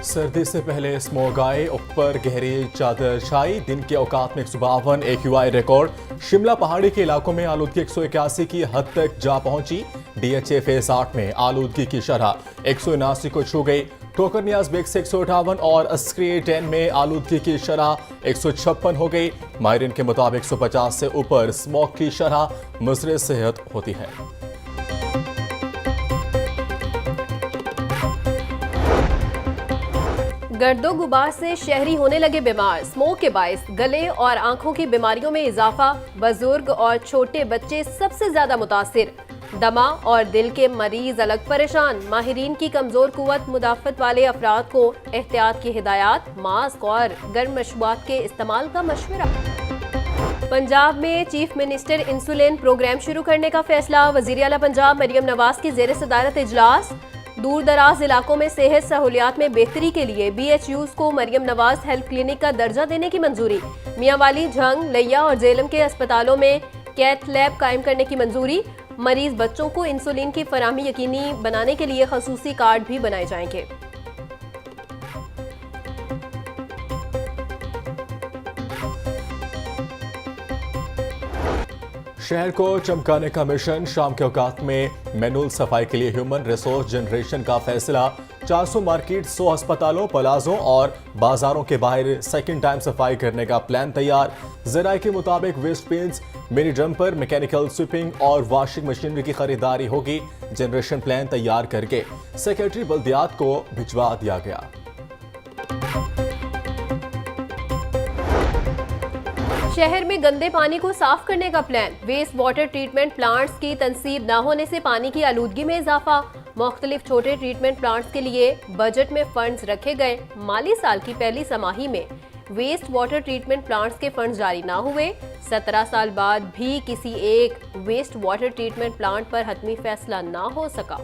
सर्दी से पहले स्मॉग आए, ऊपर गहरी चादर छाई। दिन के औकात में 152 AQI रिकॉर्ड। शिमला पहाड़ी के इलाकों में आलूदगी 181 की हद तक जा पहुंची। DHA फेज 8 में आलूदगी की शरह 179 को छू गई। ठोकर नियाज बेग से 158 और अस्क्रिय 10 में आलूदगी की शरह 156 हो गई। माहिरीन के मुताबिक 150 से ऊपर स्मॉग की शरह मुज़र सेहत होती है। गर्दो गुबार से शहरी होने लगे बीमार। स्मोक के बायस गले और आंखों की बीमारियों में इजाफा। बुजुर्ग और छोटे बच्चे सबसे ज्यादा मुतासिर। दमा और दिल के मरीज अलग परेशान। माहिरीन की कमजोर कुव्वत मुदाफत वाले अफराद को एहतियात की हिदायत। मास्क और गर्म मशरूबात के इस्तेमाल का मशवरा। पंजाब में चीफ मिनिस्टर इंसुलिन प्रोग्राम शुरू करने का फैसला। वजीर आला पंजाब मरियम नवाज की जेर सदारत इजलास। दूर दराज इलाकों में सेहत सहूलियात में बेहतरी के लिए BHUs को मरियम नवाज हेल्थ क्लिनिक का दर्जा देने की मंजूरी। मियांवाली, झंग, लिया और जेलम के अस्पतालों में कैथ लैब कायम करने की मंजूरी। मरीज बच्चों को इंसुलिन की फराहमी यकीनी बनाने के लिए खसूसी कार्ड भी बनाए जाएंगे। शहर को चमकाने का मिशन। शाम के औकात में मैनुअल सफाई के लिए ह्यूमन रिसोर्स जनरेशन का फैसला। 400 मार्केट, 100 अस्पतालों, प्लाजों और बाजारों के बाहर सेकंड टाइम सफाई करने का प्लान तैयार। जराये के मुताबिक waste bins, mini dumper, mechanical sweeping और वॉशिंग मशीनरी की खरीदारी होगी। जनरेशन प्लान तैयार करके सेक्रेटरी बल्दियात को भिजवा दिया गया। शहर में गंदे पानी को साफ करने का plan. Waste water treatment plants की तनसीब न होने से पानी की आलूदगी में इजाफा। मुख्तलिफ छोटे ट्रीटमेंट प्लांट्स के लिए बजट में फंड्स रखे गए। माली साल की पहली समाही में वेस्ट वाटर ट्रीटमेंट प्लांट्स के फंड्स जारी न हुए। 17 साल बाद भी किसी एक वेस्ट वाटर ट्रीटमेंट प्लांट पर हतमी फैसला न हो सका।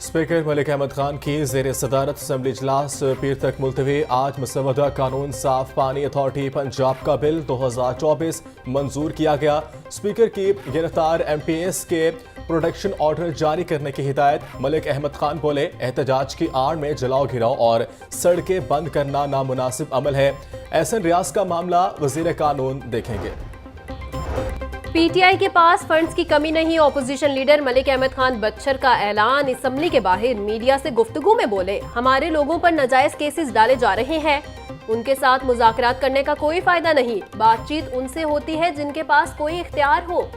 स्पीकर मलिक अहमद खान की जेर सदारत असेंबली इजलास पीर तक मुलतवी। आज मुसवदा कानून साफ पानी अथॉरिटी पंजाब का बिल 2024 मंजूर किया गया। स्पीकर की गिरफ्तार MPS के प्रोटेक्शन ऑर्डर जारी करने की हिदायत। मलिक अहमद खान बोले, एहतजाज की आड़ में जलाओ घिराव और सड़कें बंद करना नामुनासिब अमल है। एहसन रियाज का मामला वजीर कानून देखेंगे। PTI के पास फंड्स की कमी नहीं। ऑपोजिशन लीडर मलिक अहमद खान बच्चर का ऐलान। असम्बली के बाहर मीडिया से गुफ्तगू में बोले, हमारे लोगों पर नाजायज केसेस डाले जा रहे हैं। उनके साथ मुज़ाकरात करने का कोई फायदा नहीं। बातचीत उनसे होती है जिनके पास कोई इख्तियार हो।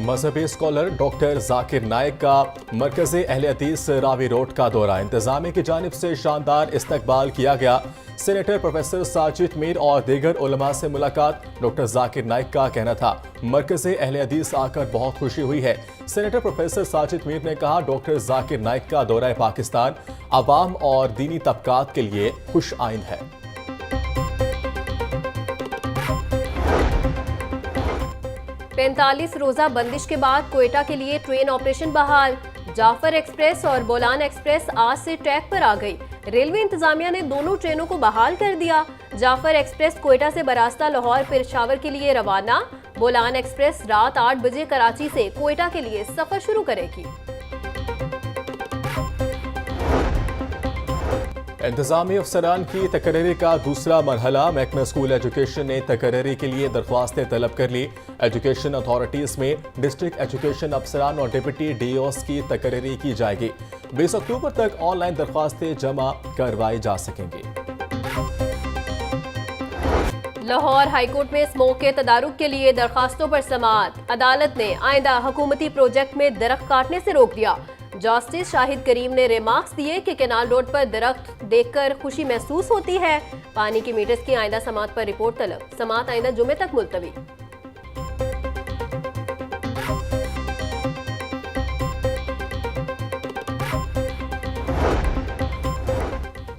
मजहबी स्कॉलर डॉक्टर जाकिर नाइक का मरकज़ी अहले हदीस रावी रोड का दौरा। इंतजामिया की जानिब से शानदार इस्तकबाल किया गया। सेनेटर प्रोफेसर साजिद मीर और दीगर उलमा से मुलाकात। डॉक्टर जाकिर नाइक का कहना था, मरकज़ी अहले हदीस आकर बहुत खुशी हुई है। सेनेटर प्रोफेसर साजिद मीर ने कहा, डॉक्टर जाकिर नाइक का दौरा पाकिस्तान अवाम और दीनी तबकात के लिए खुश आइंद है। 45 रोजा बंदिश के बाद कोयटा के लिए ट्रेन ऑपरेशन बहाल। जाफर एक्सप्रेस और बोलान एक्सप्रेस आज से ट्रैक पर आ गई। रेलवे इंतजामिया ने दोनों ट्रेनों को बहाल कर दिया। जाफर एक्सप्रेस कोयटा से बरास्ता लाहौर पेशावर के लिए रवाना। बोलान एक्सप्रेस रात 8 बजे कराची से कोयटा के लिए सफर शुरू करेगी। इंतजामी अफसरान की तकरीरी का दूसरा मरहला। महकमा स्कूल एजुकेशन ने तकरीरी के लिए दरख्वास्तें तलब कर ली। एजुकेशन अथॉरिटीज में डिस्ट्रिक्ट एजुकेशन अफसरान और डिप्टी DOs की तकरीरी की जाएगी। 20 अक्टूबर तक ऑनलाइन दरख्वास्तें जमा करवाई जा सकेंगी। लाहौर हाईकोर्ट में स्मोक के तदारुक के लिए दरखास्तों पर समाअत। अदालत ने आइंदा हुकूमती प्रोजेक्ट में दरख्त काटने से रोक दिया। जस्टिस शाहिद करीम ने रिमार्क्स दिए कि कैनाल रोड पर दरख्त देखकर खुशी महसूस होती है। पानी की मीटर्स की आइंदा समाअत पर रिपोर्ट तलब। समाअत आइंदा जुमे तक मुलतवी।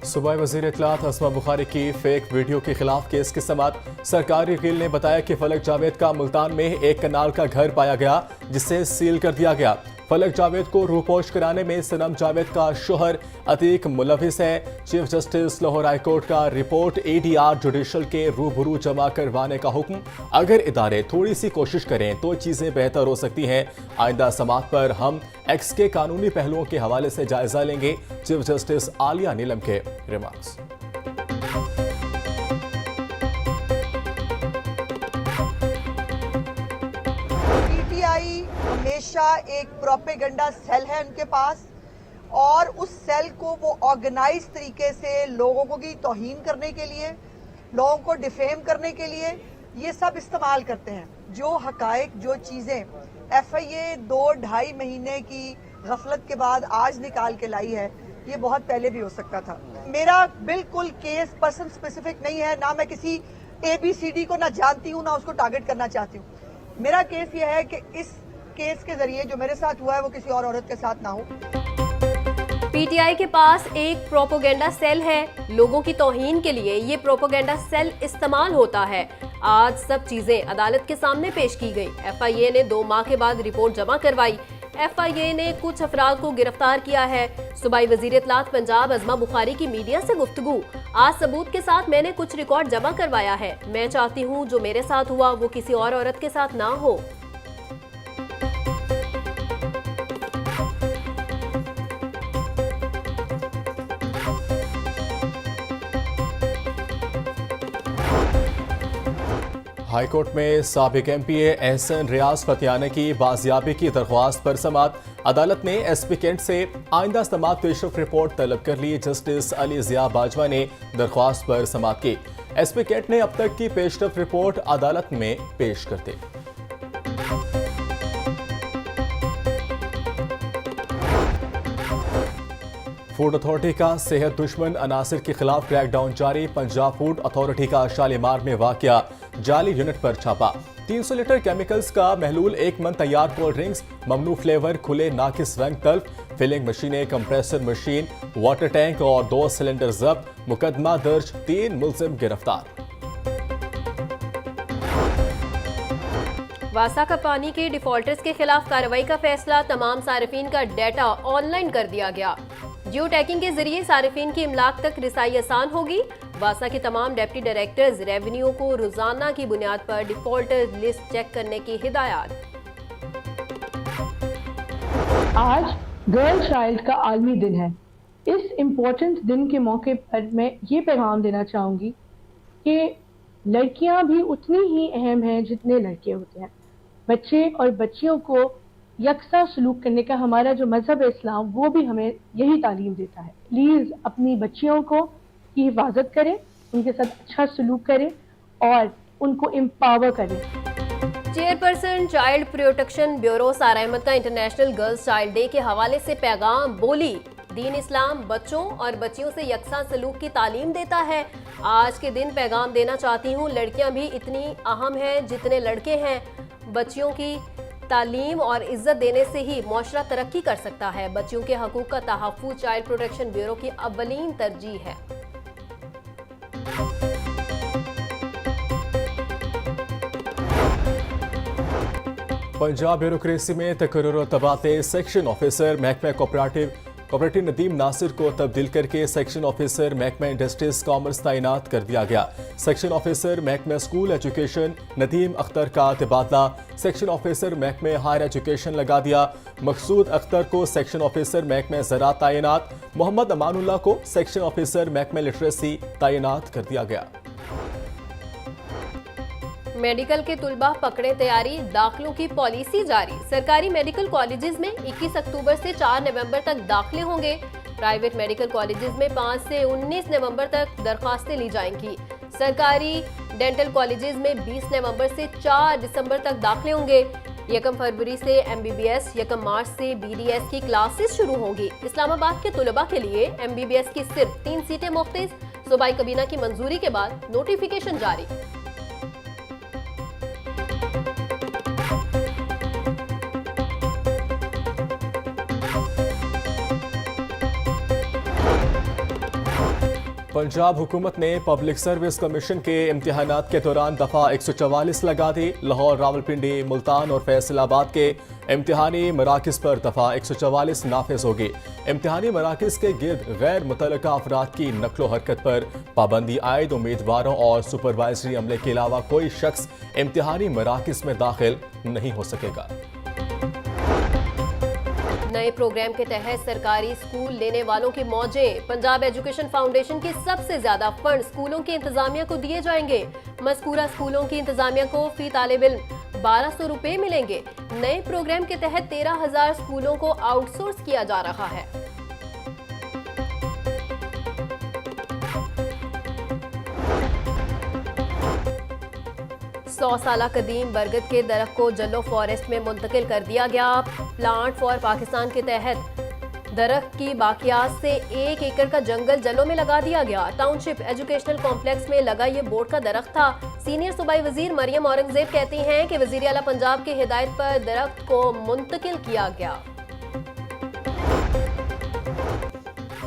सूबाई वज़ीर इत्तलात अस्मा बुखारी की फेक वीडियो के खिलाफ केस की समाअत। सरकारी वकील ने बताया कि फलक जावेद का मुल्तान में एक कनाल का घर पाया गया जिसे सील कर दिया गया। फलक जावेद को रूपोश कराने में सनम जावेद का शोहर अतीक मुलविस है। Chief justice Lahore high court का रिपोर्ट ADR जुडिशल के रूबरू जमा करवाने का हुक्म। अगर इदारे थोड़ी सी कोशिश करें तो चीजें बेहतर हो सकती हैं। आइंदा समात पर हम एक्स के कानूनी पहलुओं के हवाले से जायजा लेंगे। चीफ जस्टिस आलिया नीलम के रिमार्क्स। हमेशा एक प्रोपेगेंडा सेल है उनके पास और उस सेल को वो ऑर्गेनाइज तरीके से लोगों की तौहीन करने के लिए, लोगों को डिफेम करने के लिए ये सब इस्तेमाल करते हैं। जो हकायक, जो चीज़ें FIA 2-2.5 महीने की गफलत के बाद आज निकाल के लाई है, ये बहुत पहले भी हो सकता था। मेरा बिल्कुल केस पर्सन स्पेसिफिक नहीं है, ना मैं किसी ABCD को ना जानती हूँ ना उसको टारगेट करना चाहती हूँ। मेरा केस ये है कि इस केस के जरिए जो मेरे साथ हुआ है वो किसी और औरत के साथ ना हो। PTI के पास एक प्रोपोगेंडा सेल है। लोगों की तौहीन के लिए ये प्रोपोगेंडा सेल इस्तेमाल होता है। आज सब चीजें अदालत के सामने पेश की गई। FIA ने 2 माह के बाद रिपोर्ट जमा करवाई। FIA ने कुछ अफराद को गिरफ्तार किया है। सूबाई वजीर इत्तलात पंजाब अज़मा बुखारी की मीडिया से गुफ्तगू। आज सबूत के साथ मैंने कुछ रिकॉर्ड जमा करवाया है। मैं चाहती हूँ जो मेरे साथ हुआ वो किसी और औरत के साथ ना हो। हाईकोर्ट में साबिक MPA एहसन रियाज फतियाना की बाजियाबी की दरख्वास्त पर समात। अदालत ने SP कैंट से आइंदा समात पेशरफ रिपोर्ट तलब कर ली। जस्टिस अली जिया बाजवा ने दरख्वास्त पर समात की। SP कैंट ने अब तक की पेशरफ रिपोर्ट अदालत में पेश कर दी। फूड अथॉरिटी का सेहत दुश्मन अनासिर के खिलाफ क्रैकडाउन जारी। पंजाब फूड अथॉरिटी का शालीमार में वाकया जाली यूनिट पर छापा। 300 लीटर केमिकल्स का महलूल, 1 मन तैयार कोल्ड ड्रिंक्स, ममनू फ्लेवर, खुले नाकिस रंग तल्फ, फिलिंग मशीनें, कंप्रेसर मशीन, वाटर टैंक और 2 सिलेंडर जब्त। मुकदमा दर्ज, 3 मुलजिम गिरफ्तार। वासा का पानी के डिफॉल्टर्स के खिलाफ कार्रवाई का फैसला। तमाम सारिफीन का डेटा ऑनलाइन कर दिया गया। जियो टैगिंग के जरिए सारिफीन की इमलाक तक रिसाई आसान होगी। वासा के तमाम डिप्टी डायरेक्टर्स रेवेन्यू को रोजाना की बुनियाद पर डिफॉल्टर लिस्ट चेक करने की हिदायत। आज गर्ल चाइल्ड का आलमी दिन है। इस इम्पोर्टेंट दिन के मौके पर मैं ये पैगाम देना चाहूँगी कि लड़कियाँ भी उतनी ही अहम हैं जितने लड़के होते हैं। बच्चे और बच्चियों को यकसा सलूक करने का हमारा जो मजहब है इस्लाम, वो भी हमें यही तालीम देता है। प्लीज़ अपनी बच्चियों को की हिफाजत करें, उनके साथ अच्छा सलूक करें और उनको एम्पावर करें। चेयरपर्सन चाइल्ड प्रोटेक्शन ब्यूरो सारा अहमद का इंटरनेशनल गर्ल्स चाइल्ड डे के हवाले से पैगाम बोली। दीन इस्लाम बच्चों और बच्चियों से यकसा सलूक की तालीम देता है। आज के दिन पैगाम देना चाहती हूँ, लड़कियाँ भी इतनी अहम हैं जितने लड़के हैं। बच्चियों की तालीम और इज्जत देने से ही मुआशरा तरक्की कर सकता है। बच्चियों के हकूक का तहफ़्फ़ुज़ चाइल्ड प्रोटेक्शन ब्यूरो की अव्वलीन तरजीह है। पंजाब ब्यूरोक्रेसी में तकर्रुर तबादले। सेक्शन ऑफिसर महकमा कोऑपरेटिव नदीम नासिर को तब्दील करके सेक्शन ऑफिसर महकमा इंडस्ट्रीज कॉमर्स तैनात कर दिया गया। सेक्शन ऑफिसर महकमा स्कूल एजुकेशन नदीम अख्तर का तबादला सेक्शन ऑफिसर महकमा हायर एजुकेशन लगा दिया। मकसूद अख्तर को सेक्शन ऑफिसर महकमा ज़राअत तैनात। मोहम्मद अमानुल्लाह को सेक्शन ऑफिसर महकमा लिटरेसी तैनात कर दिया गया। मेडिकल के तुलबा पकड़े तैयारी, दाखिलों की पॉलिसी जारी। सरकारी मेडिकल कॉलेजेस में 21 अक्टूबर से 4 नवंबर तक दाखिले होंगे। प्राइवेट मेडिकल कॉलेजेस में 5 से 19 नवंबर तक दरखास्तें ली जाएंगी। सरकारी डेंटल कॉलेजेस में 20 नवंबर से 4 दिसंबर तक दाखिले होंगे। 1 फरवरी से MBBS, 1 मार्च से BDS की क्लासेस शुरू होंगी। इस्लामाबाद के तुलबा के लिए MBBS की सिर्फ 3 सीटें मुख्तस। सूबाई काबीना की मंजूरी के बाद नोटिफिकेशन जारी। पंजाब हुकूमत ने पब्लिक सर्विस कमीशन के इम्तिहानात के दौरान दफ़ा 144 लगा दी। लाहौर, रावलपिंडी, मुल्तान और फैसलाबाद के इम्तिहानी मराकज़ पर दफ़ा 144 नाफिज होगी। इम्तिहानी मराकज़ के गिर्द गैर मुतल्लका अफराद की नकलो हरकत पर पाबंदी आयद। उम्मीदवारों और सुपरवाइजरी अमले के अलावा कोई शख्स इम्तिहानी मराकज़ में दाखिल नहीं हो सकेगा। नए प्रोग्राम के तहत सरकारी स्कूल लेने वालों की मौजें। पंजाब एजुकेशन फाउंडेशन के सबसे ज्यादा फंड स्कूलों की इंतजामिया को दिए जाएंगे। मज़कूरा स्कूलों की इंतजामिया को फी तालिब इल्म 1200 रुपए मिलेंगे। नए प्रोग्राम के तहत 13,000 स्कूलों को आउटसोर्स किया जा रहा है। सौ साला कदीम बरगद के दरख्त को जल्लो फॉरेस्ट में मुंतकिल कर दिया गया। प्लांट फॉर पाकिस्तान के तहत दरख्त की बाकियात से 1 एकड़ का जंगल जल्लो में लगा दिया गया। टाउनशिप एजुकेशनल कॉम्प्लेक्स में लगा ये बोर्ड का दरख्त था। सीनियर सूबाई वजीर मरियम औरंगजेब कहती हैं कि वजीर आला पंजाब की हिदायत पर दरख्त को मुंतकिल किया गया।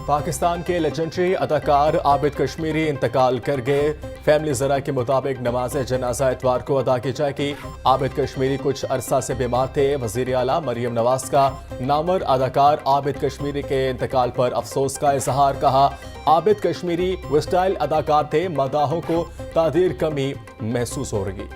पाकिस्तान के लेजेंडरी अदाकार आबिद कश्मीरी इंतकाल कर गए। फैमिली ज़रा के मुताबिक नमाज जनाजा इतवार को अदा की जाएगी। आबिद कश्मीरी कुछ अरसा से बीमार थे। वज़ीर आला मरियम नवाज का नामवर अदाकार आबिद कश्मीरी के इंतकाल पर अफसोस का इजहार। कहा, आबिद कश्मीरी वर्सटाइल अदाकार थे, मदाहों को तादीर कमी महसूस हो रही।